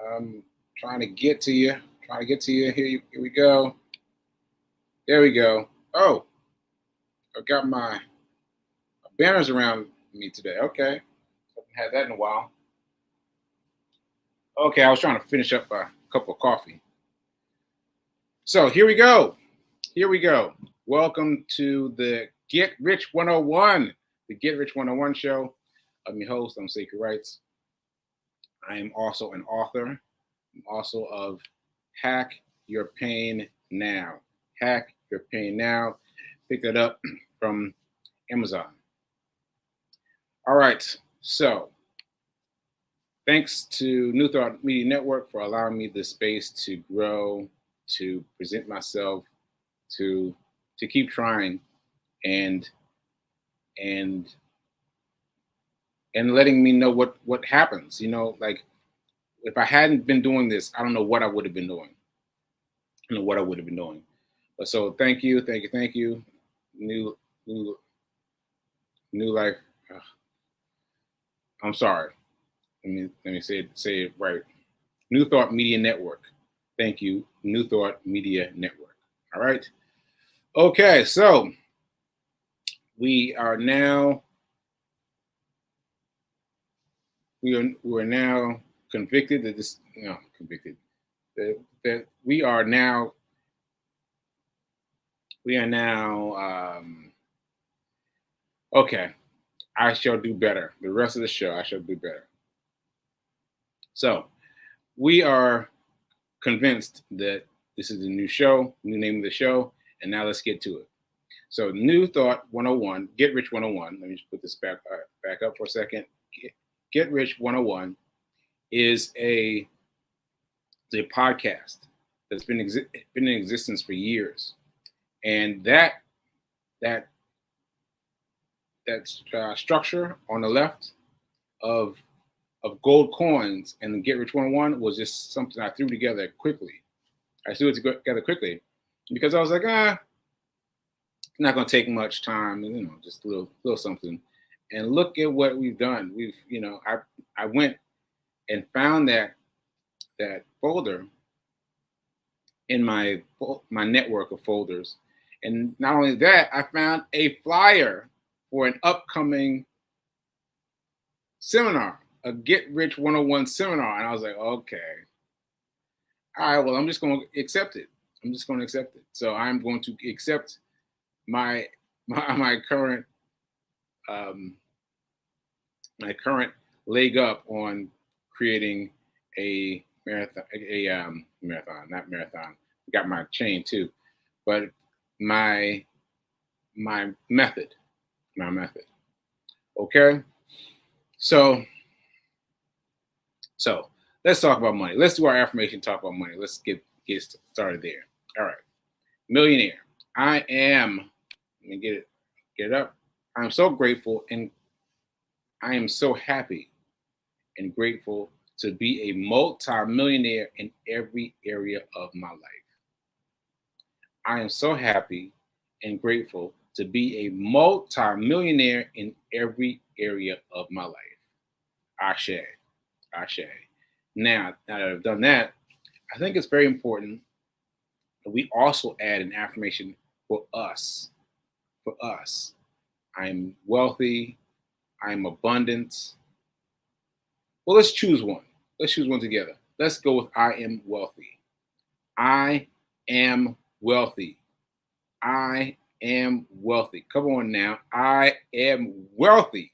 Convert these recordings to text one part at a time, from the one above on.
I'm trying to get to you. Trying to get to you. Here we go. There we go. Oh, I've got my banners around me today. Okay. Haven't had that in a while. Okay, I was trying to finish up a cup of coffee. So here we go. Here we go. Welcome to the Get Rich 101, the Get Rich 101 show. I'm your host, I'm Sacred Rights. I am also an author. I'm also of Hack Your Pain Now. Hack Your Pain Now. Pick it up from Amazon. All right, so thanks to New Thought Media Network for allowing me the space to grow, to present myself, to keep trying, and letting me know what happens. You know, like if I hadn't been doing this, I don't know what I would have been doing. I don't know what I would have been doing. But so thank you. New life. I'm sorry. Let me say it right. New Thought Media Network. Thank you, New Thought Media Network. All right. Okay, so we are now convicted that this that we are now okay. I shall do better. The rest of the show, I shall do better. So we are convinced that this is a new show, new name of the show, and now let's get to it. So New Thought 101, Get Rich 101. Let me just put this back up for a second. Get Rich 101 is a podcast that's been in existence for years, and that structure on the left of gold coins and the Get Rich 101 was just something I threw together quickly. I threw it together quickly because I was like, it's not going to take much time, just a little something. And look at what we've done. I went and found that folder in my network of folders. And not only that, I found a flyer for an upcoming seminar, a Get Rich 101 seminar. And I was like, okay. All right, well, I'm just going to accept it. So I'm going to accept my current leg up on creating a marathon, not marathon. I got my chain too, but my method. Okay, so let's talk about money. Let's do our affirmation. Talk about money. Let's get started there. All right, millionaire. I am. Let me get it up. I'm so grateful and I am so happy and grateful to be a multi-millionaire in every area of my life. I am so happy and grateful to be a multi-millionaire in every area of my life. Ashe. Now that I've done that, I think it's very important that we also add an affirmation for us. I'm wealthy. I'm abundant. Well, let's choose one. Let's choose one together. Let's go with I am wealthy. I am wealthy. I am wealthy. Come on now. I am wealthy.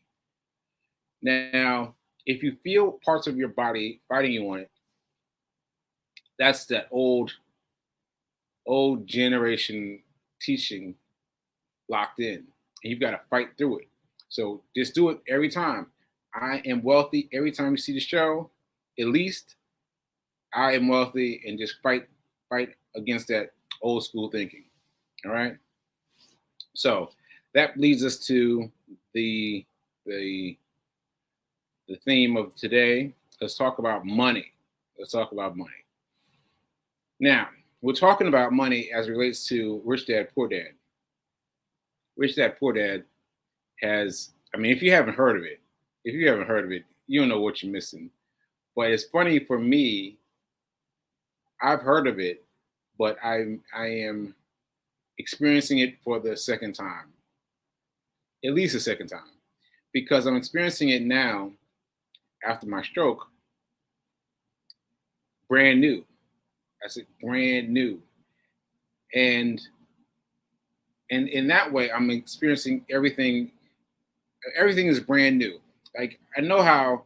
Now, if you feel parts of your body fighting you on it, that's that old generation teaching locked in. And you've got to fight through it. So just do it every time. I am wealthy. Every time you see the show, at least I am wealthy, and just fight against that old school thinking. All right. So that leads us to the theme of today. Let's talk about money. Now, we're talking about money as it relates to Rich Dad, Poor Dad. Rich Dad, Poor Dad has, if you haven't heard of it, you don't know what you're missing. But it's funny for me I've heard of it, but I am experiencing it for the second time, at least a second time, because I'm experiencing it now after my stroke, brand new. I said brand new, and in that way, I'm experiencing everything. Everything is brand new. Like I know how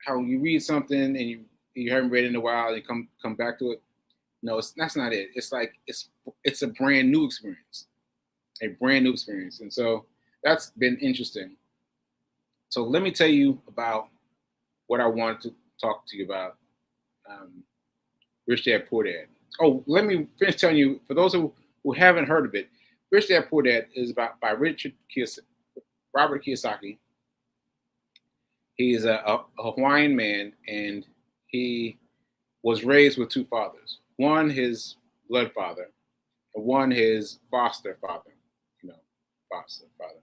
you read something and you haven't read it in a while, and you come back to it. No, that's not it. It's like it's a brand new experience, a brand new experience, and so that's been interesting. So let me tell you about what I wanted to talk to you about. Um, Rich Dad Poor Dad. Oh, let me finish telling you for those who haven't heard of it. Rich Dad Poor Dad is about by Robert Kiyosaki. He is a Hawaiian man, and he was raised with two fathers. One his blood father, and one his foster father. You know, foster father.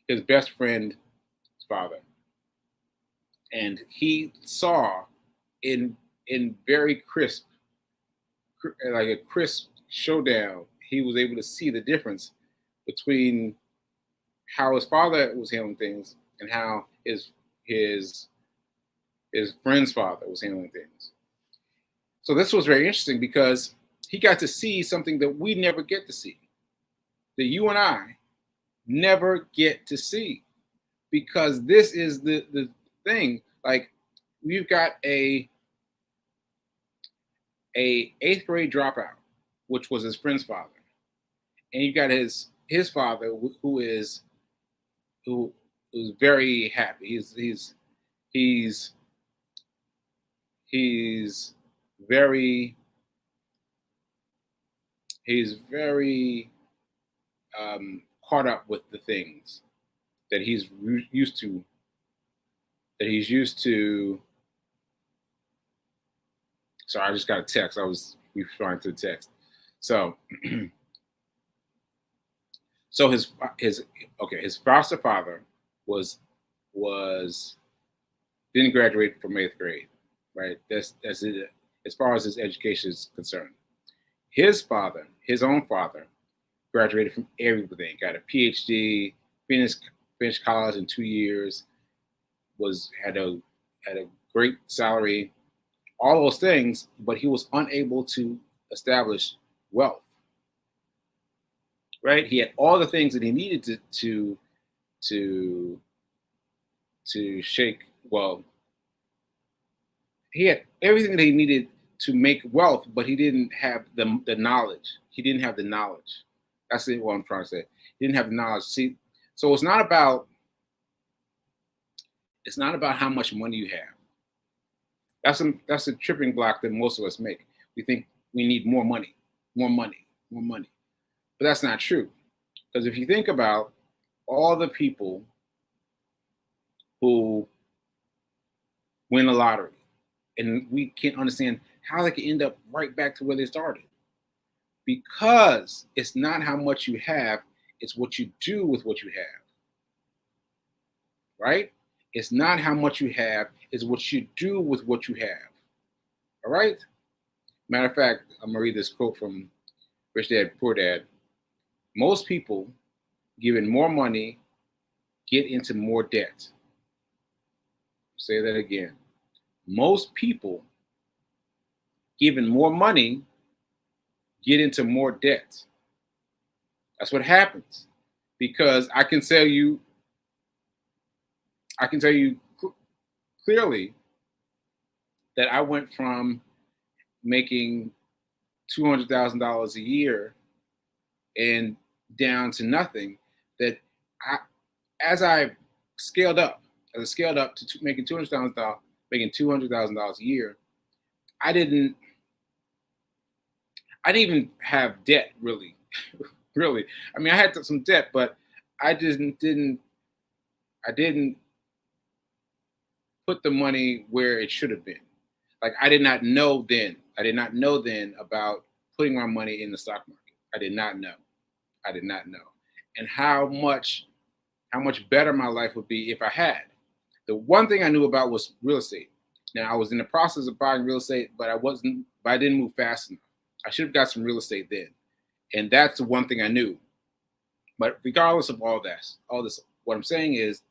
His best friend's father, and he saw in very crisp, like a crisp showdown. He was able to see the difference between how his father was handling things and how his friend's father was handling things. So this was very interesting because he got to see something that we never get to see, that you and I never get to see, because this is the thing. Like we've got a eighth grade dropout, which was his friend's father, and you got his father who's very happy. He's very caught up with the things that he's used to. That he's used to. Sorry, I just got a text. I was replying to the text. So, so his foster father was didn't graduate from eighth grade, right? That's it as far as his education is concerned. His father, his own father, graduated from everything, got a PhD, finished college in 2 years, had a great salary, all those things, but he was unable to establish wealth. Right? He had all the things that he needed to shake. Well, he had everything that he needed to make wealth, but he didn't have the knowledge. He didn't have the knowledge. That's what I'm trying to say. He didn't have the knowledge. See, so it's not about how much money you have. That's a tripping block that most of us make. We think we need more money, more money, more money. But that's not true. Because if you think about all the people who win the lottery, and we can't understand how they can end up right back to where they started. Because it's not how much you have, it's what you do with what you have. Right? It's not how much you have, it's what you do with what you have. All right? Matter of fact, I'm going to read this quote from Rich Dad Poor Dad. Most people given more money get into more debt. Say that again. Most people given more money get into more debt. That's what happens. Because I can tell you clearly that I went from making $200,000 a year and down to nothing. That as I scaled up to making $200,000 a year, I didn't even have debt really. Really. I mean, I had some debt, but I didn't put the money where it should have been. Like I did not know then about putting my money in the stock market. I did not know. And how much better my life would be if I had. The one thing I knew about was real estate. Now I was in the process of buying real estate, but I wasn't but I didn't move fast enough. I should have got some real estate then. And that's the one thing I knew. But regardless of all this, what I'm saying is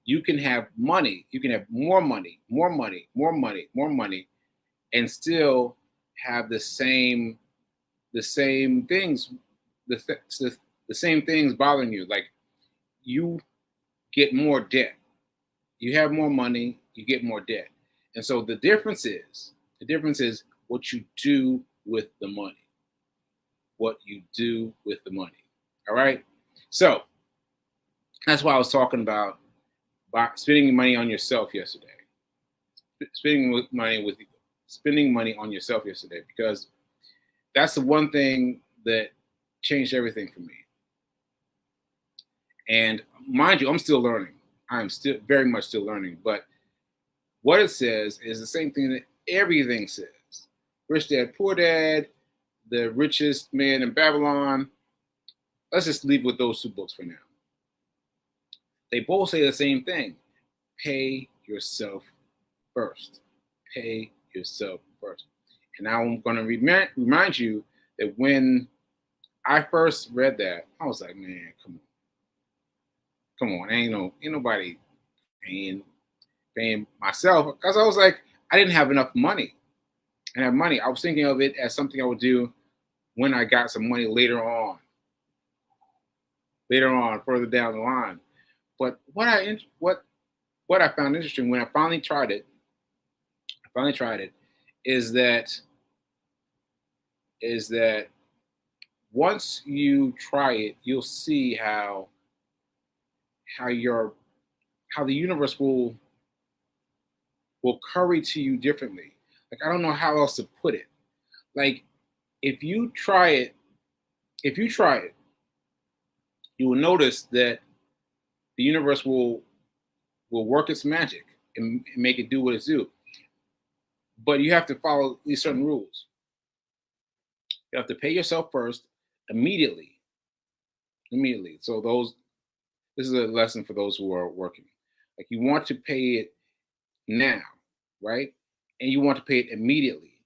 you can have money, you can have more money, more money, more money, more money, and still have the same things, the same things bothering you. Like you get more debt. You have more money, you get more debt. And so the difference is what you do with the money. What you do with the money. All right. So that's why I was talking about spending money on yourself yesterday. Spending money on yourself yesterday, because that's the one thing that changed everything for me. And mind you, I'm still learning. I'm still very much still learning. But what it says is the same thing that everything says. Rich Dad, Poor Dad, The Richest Man in Babylon. Let's just leave with those two books for now. They both say the same thing. Pay yourself first. Pay yourself first. And now I'm going to remind you that when I first read that, I was like, man, come on. Ain't nobody paying myself, because I was like, I didn't have enough money. I was thinking of it as something I would do when I got some money later on, further down the line. But what I found interesting when I finally tried it, is that once you try it, you'll see how the universe will curry to you differently. Like, I don't know how else to put it. Like, if you try it, you will notice that the universe will work its magic and make it do what it's do. But you have to follow these certain rules. You have to pay yourself first immediately. So this is a lesson for those who are working. Like, you want to pay it now, right? And you want to pay it immediately.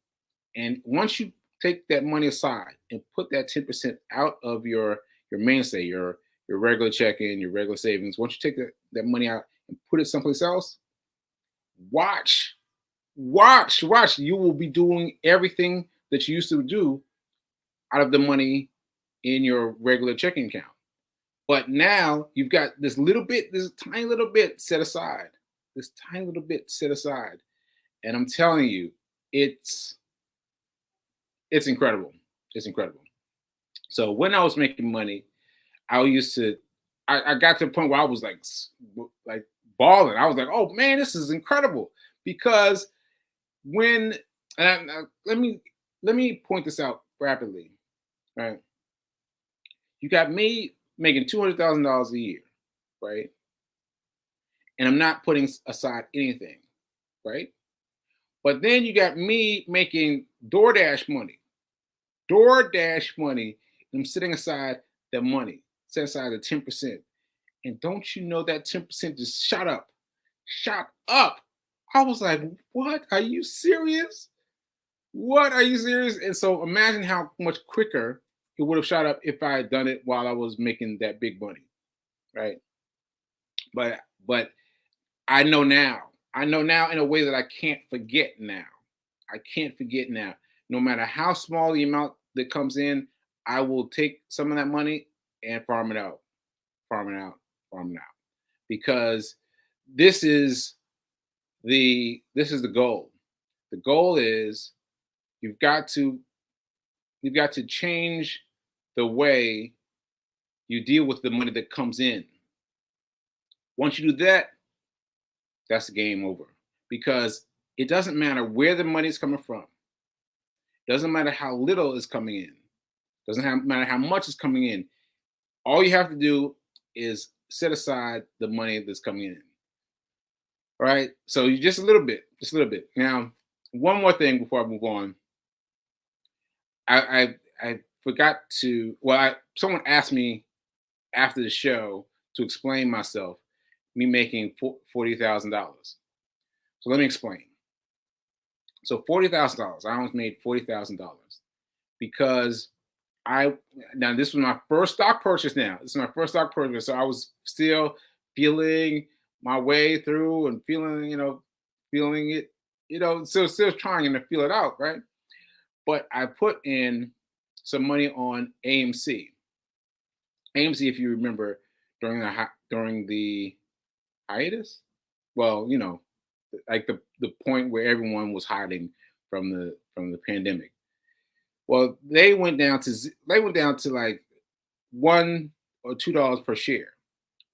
And once you take that money aside and put that 10% out of your mainstay, your regular checking, your regular savings, once you take that money out and put it someplace else, watch. You will be doing everything that you used to do out of the money in your regular checking account. But now you've got this tiny little bit set aside. And I'm telling you, it's incredible. It's incredible. So when I was making money, I got to the point where I was like balling. I was like, oh man, this is incredible. Because let me point this out rapidly, right? You got me making $200,000 a year, right? And I'm not putting aside anything, right? But then you got me making DoorDash money. And I'm setting aside the money, set aside the 10%. And don't you know that 10% just shot up? I was like, what? Are you serious? And so imagine how much quicker it would have shot up if I had done it while I was making that big money, right? But I know now in a way that I can't forget now. No matter how small the amount that comes in, I will take some of that money and farm it out. Because this is the goal. The goal is you've got to change the way you deal with the money that comes in. Once you do that, that's the game over. Because it doesn't matter where the money is coming from. It doesn't matter how little is coming in. It doesn't matter how much is coming in. All you have to do is set aside the money that's coming in. All right? So you just a little bit. Now, one more thing before I move on. I forgot to, someone asked me after the show to explain myself, me making $40,000. So let me explain. So $40,000. I almost made $40,000 because now this was my first stock purchase. Now this is my first stock purchase, so I was still feeling my way through and feeling it, still trying to feel it out, right? But I put in some money on AMC. AMC, if you remember, during the hiatus, well, like the point where everyone was hiding from the pandemic. Well, they went down to like $1 or $2 per share.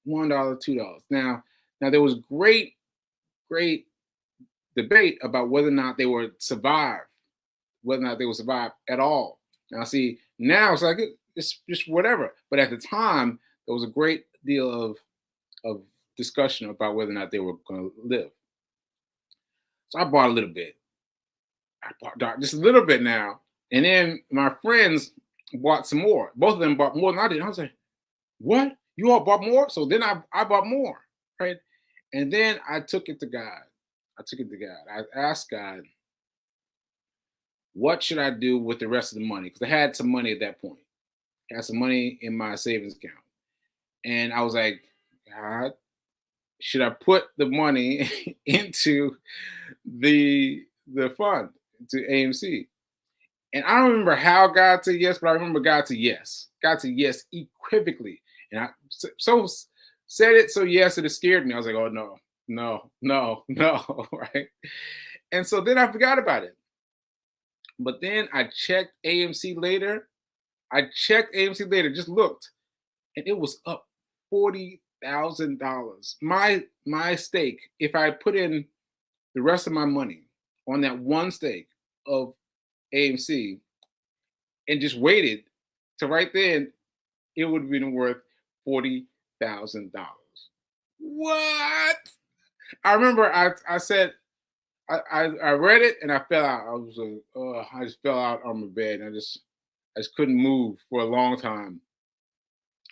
$1, $2. Now there was great debate about whether or not they would survive at all. Now, see, now it's like it's just whatever. But at the time, there was a great deal of discussion about whether or not they were going to live. So I bought a little bit. I bought just a little bit now, and then my friends bought some more. Both of them bought more than I did. I was like, "What? You all bought more?" So then I bought more, right? And then I took it to God. I asked God, what should I do with the rest of the money? Because I had some money at that point. I had some money in my savings account. And I was like, God, should I put the money into the fund, to AMC? And I don't remember how God said yes, but I remember God said yes. God said yes equivocally. And I so said it so yes, it scared me. I was like, oh no, no, no, no, right? And so then I forgot about it. But then I checked AMC later. Just looked, and it was up $40,000. My stake, if I put in the rest of my money on that one stake of AMC and just waited to right then, it would have been worth $40,000. What? I remember I said I read it and I fell out. I was like, oh, I just fell out on my bed. And I just couldn't move for a long time.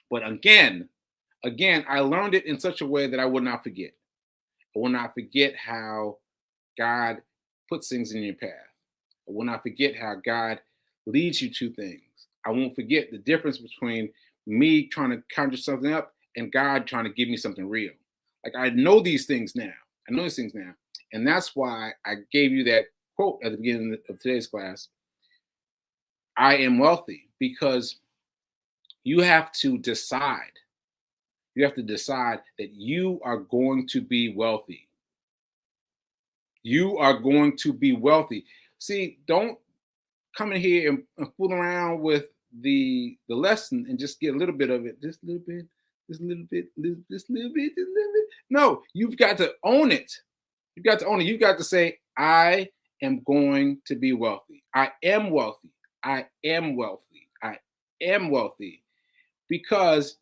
But again, I learned it in such a way that I would not forget. I will not forget how God puts things in your path. I will not forget how God leads you to things. I won't forget the difference between me trying to conjure something up and God trying to give me something real. Like I know these things now. And that's why I gave you that quote at the beginning of today's class. I am wealthy, because you have to decide. You have to decide that you are going to be wealthy. You are going to be wealthy. See, don't come in here and fool around with the lesson and just get a little bit of it, just a little bit, just a little bit, just a little bit, just a little bit. No, you've got to own it. You've got to own it. You've got to say, I am going to be wealthy. I am wealthy. I am wealthy. I am wealthy. Because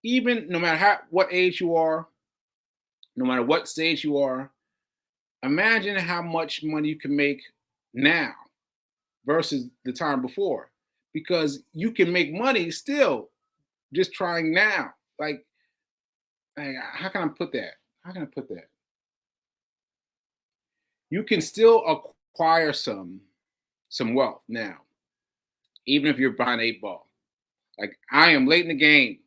even no matter what age you are, no matter what stage you are, imagine how much money you can make now versus the time before. Because you can make money still just trying now. Like how can I put that? How can I put that? You can still acquire some wealth now, even if you're behind 8 ball. Like I am late in the game.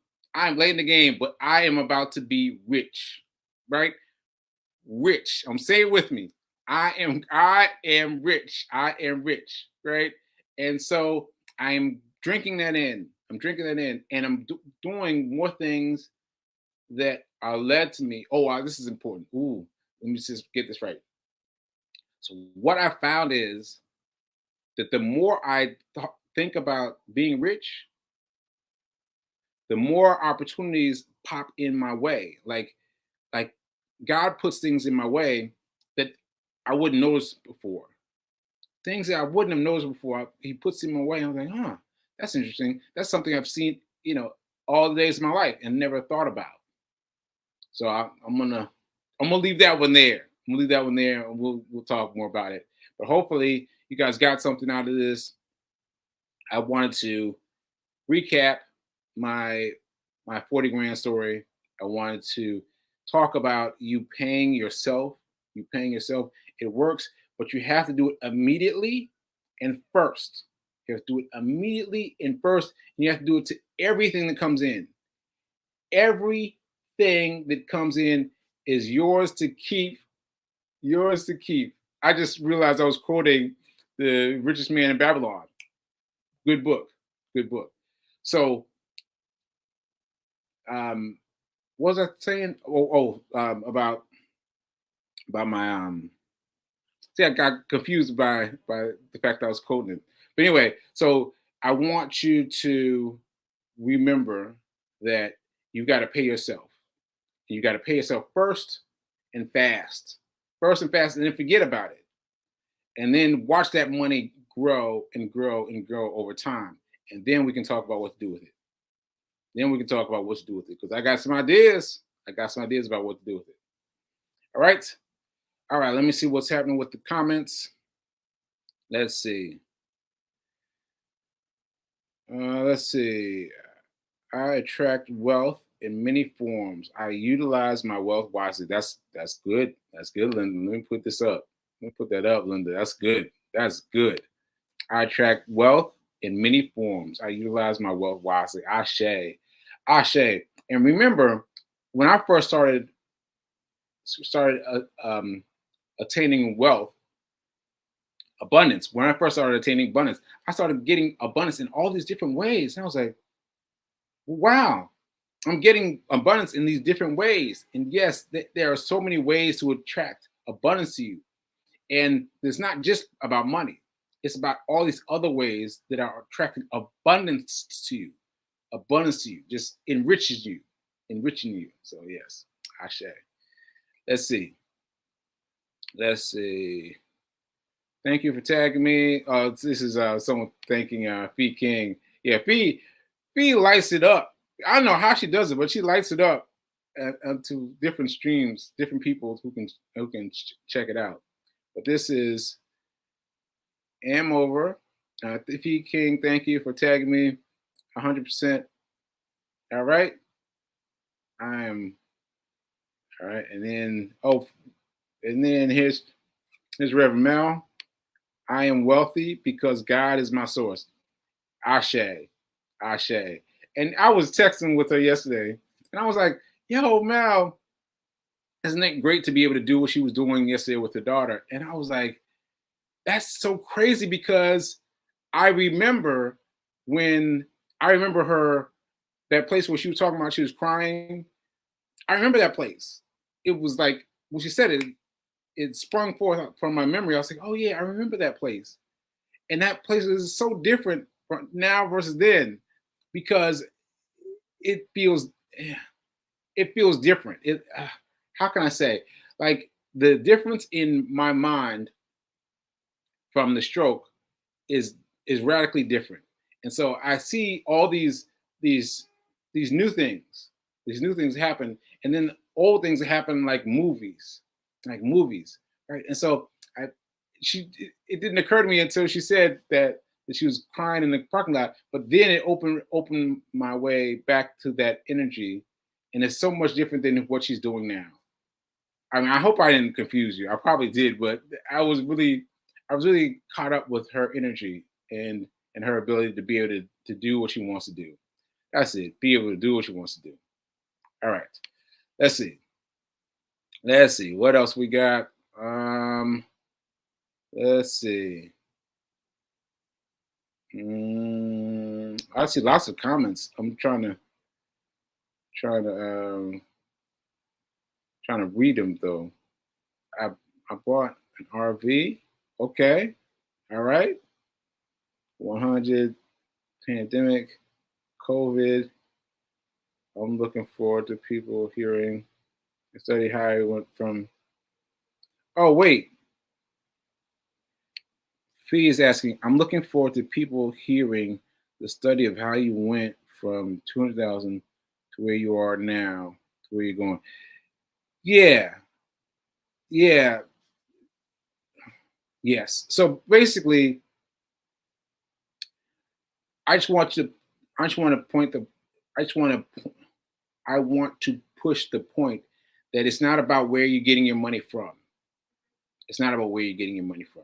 But I am about to be rich, right? Rich. Say it with me. I am rich. I am rich, right? And so I am drinking that in. And I'm doing more things that are led to me. Oh, wow, this is important. Ooh, let me just get this right. So what I found is that the more I think about being rich, the more opportunities pop in my way. Like God puts things in my way that I wouldn't notice before. Things that I wouldn't have noticed before, He puts in my way. I'm like, huh, that's interesting. That's something I've seen, all the days of my life and never thought about. So I'm gonna leave that one there. And we'll talk more about it. But hopefully, you guys got something out of this. I wanted to recap my 40 grand story. I wanted to talk about you paying yourself. It works, but you have to do it immediately and first. You have to do it immediately and first, and you have to do it to everything that comes in. Everything that comes in is yours to keep. Yours to keep. I just realized I was quoting The Richest Man in Babylon. Good book. Good book. So, what was I saying? About my See, I got confused by the fact that I was quoting it. But anyway, so I want you to remember that you got to pay yourself. You got to pay yourself first and fast. First and fast, and then forget about it. And then watch that money grow and grow and grow over time. And then we can talk about what to do with it. Then we can talk about what to do with it. Because I got some ideas. I got some ideas about what to do with it. All right. All right. Let me see what's happening with the comments. Let's see. Let's see. I attract wealth in many forms. I utilize my wealth wisely. That's good. That's good, Linda. Let me put this up. Let me put that up, Linda. That's good. That's good. I attract wealth in many forms. I utilize my wealth wisely. Ashe. Ashe. And remember, when I first started attaining wealth, abundance, when I first started attaining abundance, I started getting abundance in all these different ways. And I was like, wow, I'm getting abundance in these different ways. And yes, there are so many ways to attract abundance to you. And it's not just about money. It's about all these other ways that are attracting abundance to you. Abundance to you just enriching you. So yes, Ashe. Let's see. Thank you for tagging me. This is someone thanking Fee King. Yeah, Fee lights it up. I don't know how she does it, but she lights it up to different streams, different people who can check it out. But this is Over. Fee King, thank you for tagging me. 100%. All right. I am. All right, and then here's Reverend Mel. I am wealthy because God is my source. Ashe. Ashe. And I was texting with her yesterday, and I was like, yo, Mel, isn't it great to be able to do what she was doing yesterday with her daughter? And I was like, that's so crazy because I remember her, that place where she was talking about she was crying. I remember that place. It was like, when she said it sprung forth from my memory. I was like, oh yeah, I remember that place. And that place is so different from now versus then because it feels different. How can I say? Like the difference in my mind from the stroke is radically different. And so I see all these new things. These new things happen, and then old things happen like movies, right? And so it didn't occur to me until she said that she was crying in the parking lot, but then it opened my way back to that energy, and it's so much different than what she's doing now. I mean, I hope I didn't confuse you. I probably did, but I was really caught up with her energy and her ability to be able to do what she wants to do. That's it. Be able to do what she wants to do. All right. Let's see. What else we got? Let's see. I see lots of comments. I'm trying to read them though. I bought an RV. Okay. All right. 100 pandemic, COVID. I'm looking forward to people hearing and study how I went from. Oh, wait. Fee is asking, I'm looking forward to people hearing the study of how you went from 200,000 to where you are now, to where you're going. Yeah. Yes. So basically, I want to push the point that it's not about where you're getting your money from. It's not about where you're getting your money from.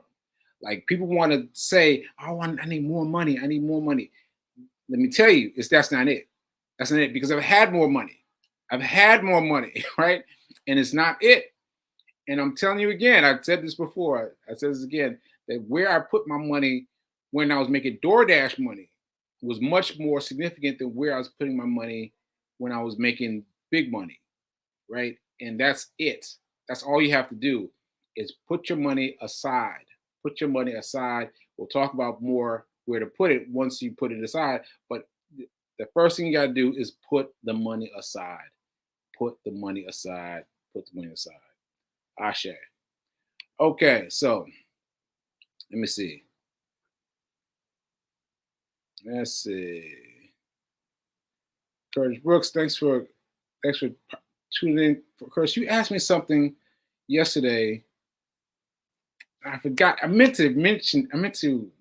Like people want to say, "Oh, I need more money. I need more money." Let me tell you, that's not it. That's not it because I've had more money. I've had more money, right? And it's not it. And I'm telling you again, I've said this before. I said this again that where I put my money when I was making DoorDash money was much more significant than where I was putting my money when I was making big money, right? And that's it. That's all you have to do is put your money aside. Put your money aside. We'll talk about more where to put it once you put it aside. But the first thing you got to do is put the money aside. Put the money aside. Put the money aside. Ashe. Okay, so let me see. Let's see. Curtis Brooks, thanks for tuning in. Curtis, you asked me something yesterday. I forgot. I meant to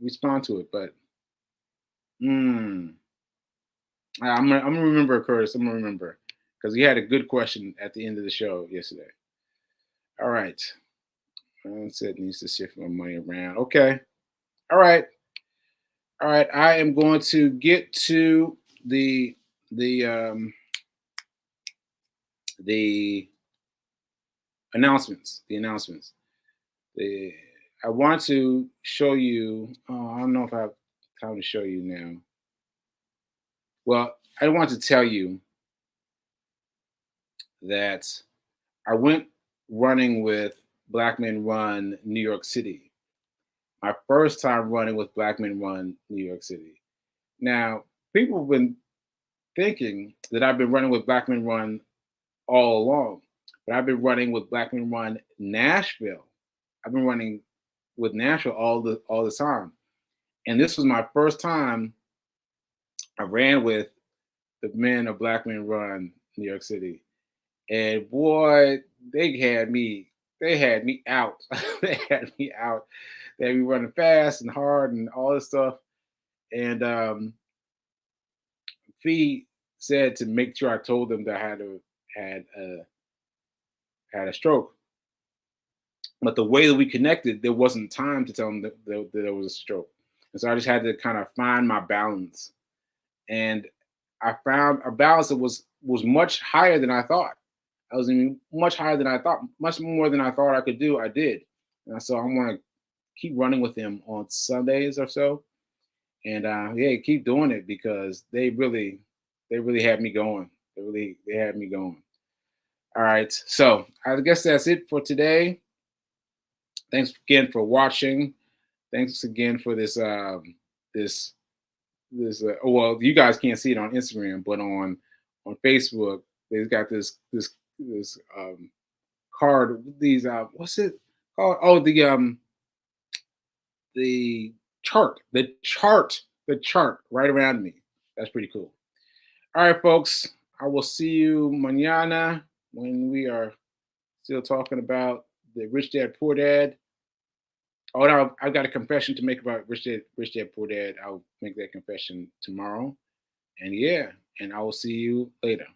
respond to it, but I'm gonna remember, Curtis. I'm gonna remember because you had a good question at the end of the show yesterday. All right. I said needs to shift my money around. Okay. All right. All right. I am going to get to the announcements. The announcements. I want to show you. Oh, I don't know if I have time to show you now. Well, I want to tell you that I went running with Black Men Run New York City. My first time running with Black Men Run New York City. Now, people have been thinking that I've been running with Black Men Run all along, but I've been running with Black Men Run Nashville. I've been running with Nashville all the time, and this was my first time I ran with the men of Black Men Run New York City, and boy, they had me out. They had me out. They had me running fast and hard and all this stuff, and Fee said to make sure I told them that I had a stroke. But the way that we connected, there wasn't time to tell them that there was a stroke. And so I just had to kind of find my balance. And I found a balance that was much higher than I thought. I was much higher than I thought, much more than I thought I could do. I did. And so I'm going to keep running with them on Sundays or so. And yeah, keep doing it because they really had me going. They had me going. All right. So I guess that's it for today. Thanks again for watching. Thanks again for this well, you guys can't see it on Instagram, but on Facebook, they've got this card. These what's it called? Oh, the chart right around me. That's pretty cool. All right, folks. I will see you mañana when we are still talking about the Rich Dad Poor Dad. Oh, no, I've got a confession to make about Rich Dad Poor Dad. I'll make that confession tomorrow. And yeah, and I will see you later.